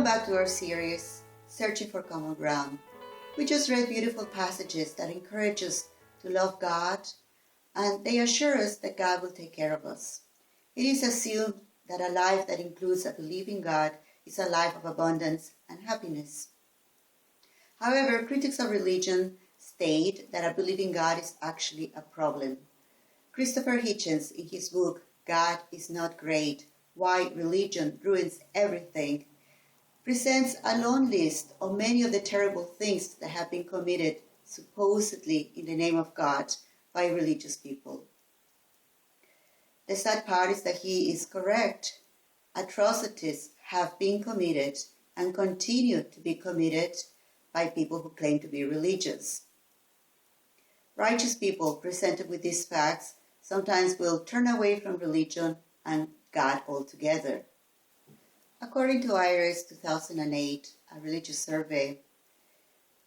back to our series, Searching for Common Ground. We just read beautiful passages that encourage us to love God, and they assure us that God will take care of us. It is assumed that a life that includes a believing God is a life of abundance and happiness. However, critics of religion state that a believing God is actually a problem. Christopher Hitchens, in his book, God is Not Great, Why Religion Ruins Everything, presents a long list of many of the terrible things that have been committed supposedly in the name of God by religious people. The sad part is that he is correct. Atrocities have been committed and continue to be committed by people who claim to be religious. Righteous people presented with these facts sometimes will turn away from religion and God altogether. According to IRIS 2008, a religious survey,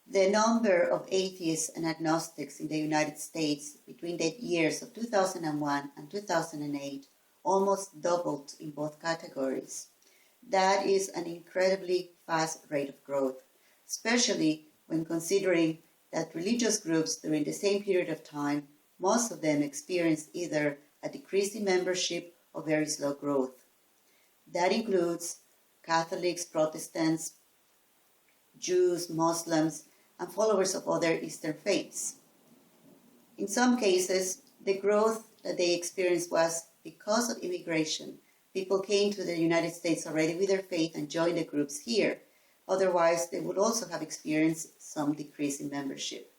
the number of atheists and agnostics in the United States between the years of 2001 and 2008 almost doubled in both categories. That is an incredibly fast rate of growth, especially when considering that religious groups during the same period of time, most of them experienced either a decrease in membership or very slow growth. That includes Catholics, Protestants, Jews, Muslims, and followers of other Eastern faiths. In some cases, the growth that they experienced was because of immigration. People came to the United States already with their faith and joined the groups here. Otherwise, they would also have experienced some decrease in membership.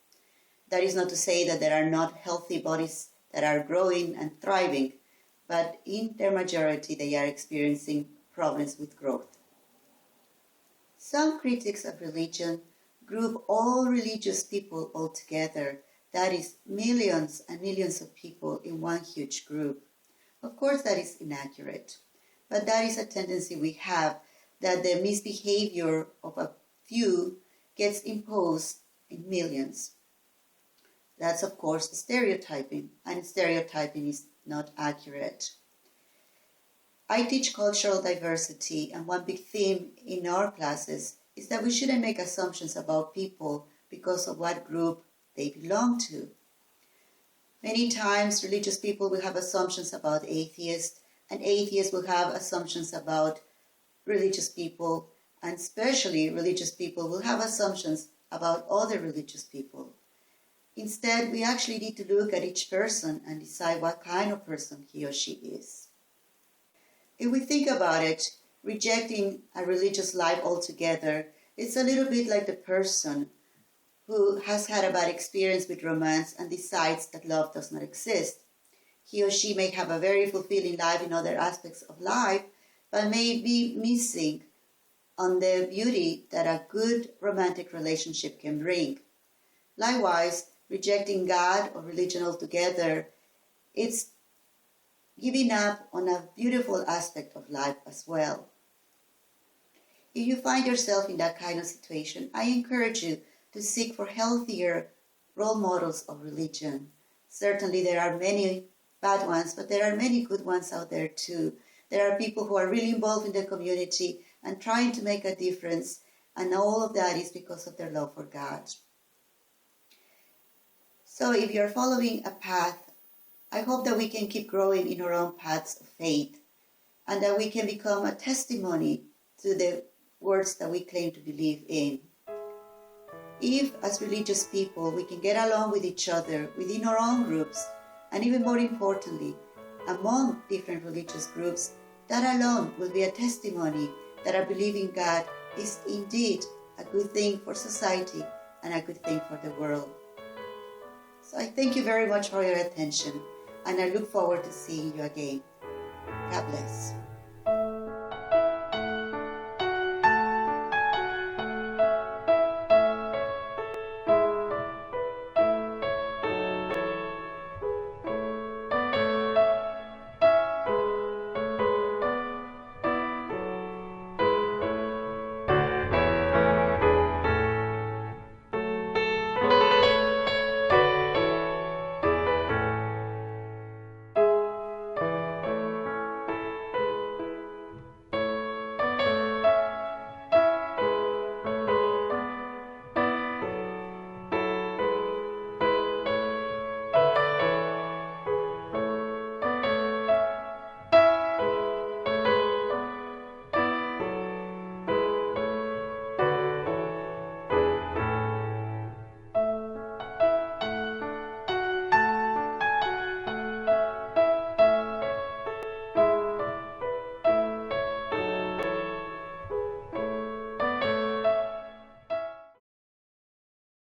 That is not to say that there are not healthy bodies that are growing and thriving, but in their majority, they are experiencing problems with growth. Some critics of religion group all religious people all together, that is, millions and millions of people in one huge group. Of course, that is inaccurate, but that is a tendency we have, that the misbehavior of a few gets imposed in millions. That's, of course, stereotyping, and stereotyping is not accurate. I teach cultural diversity, and one big theme in our classes is that we shouldn't make assumptions about people because of what group they belong to. Many times, religious people will have assumptions about atheists, and atheists will have assumptions about religious people, and especially religious people will have assumptions about other religious people. Instead, we actually need to look at each person and decide what kind of person he or she is. If we think about it, rejecting a religious life altogether, it's a little bit like the person who has had a bad experience with romance and decides that love does not exist. He or she may have a very fulfilling life in other aspects of life, but may be missing on the beauty that a good romantic relationship can bring. Likewise, rejecting God or religion altogether, it's giving up on a beautiful aspect of life as well. If you find yourself in that kind of situation, I encourage you to seek for healthier role models of religion. Certainly there are many bad ones, but there are many good ones out there too. There are people who are really involved in the community and trying to make a difference, and all of that is because of their love for God. So if you're following a path, I hope that we can keep growing in our own paths of faith and that we can become a testimony to the words that we claim to believe in. If, as religious people, we can get along with each other within our own groups, and even more importantly, among different religious groups, that alone will be a testimony that our believing God is indeed a good thing for society and a good thing for the world. So I thank you very much for your attention, and I look forward to seeing you again. God bless.